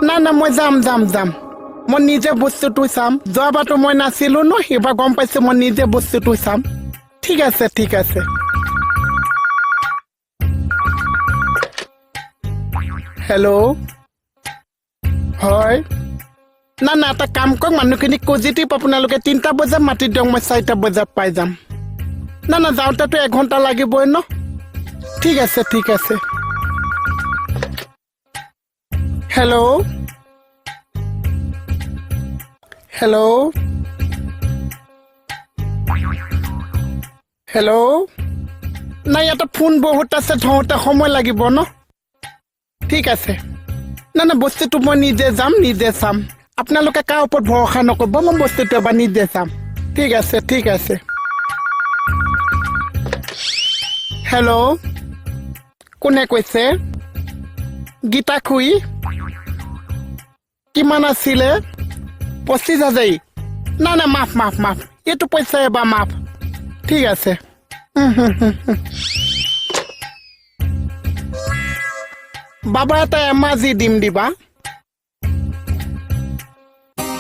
না মই যাম মই নিজে বস্তুটো চাম যোৱাবাৰতো মই নাছিলো ন সেইবাৰ গম পাইছো মই নিজে বস্তুটো চাম ঠিক আছে হেল্ল' হয় না এটা কাম কৰক মানুহখিনিক পজিটিভ আপোনালোকে 3টা বজাত মাতি দিয়ক মই 4টা বজাত পাই যাম না যাওঁতেতো 1 ঘণ্টা লাগিবই ন ঠিক আছে হেল্ল' নাই ইয়াতে ফোন বহুত আছে ধৰোঁতে সময় লাগিব ন ঠিক আছে না বস্তুটো মই নিজে যাম নিজে চাম আপোনালোকে কাৰ ওপৰত ভৰসা নকৰিব মই বস্তুটো এবাৰ নিজে চাম ঠিক আছে হেল্ল' কোনে কৈছে গীতা খুৰী কিমান আছিলে 25,000 না মাফ এইটো পইচা এবাৰ মাফ ঠিক আছে বাবা এটা এমাজি দিম দিবা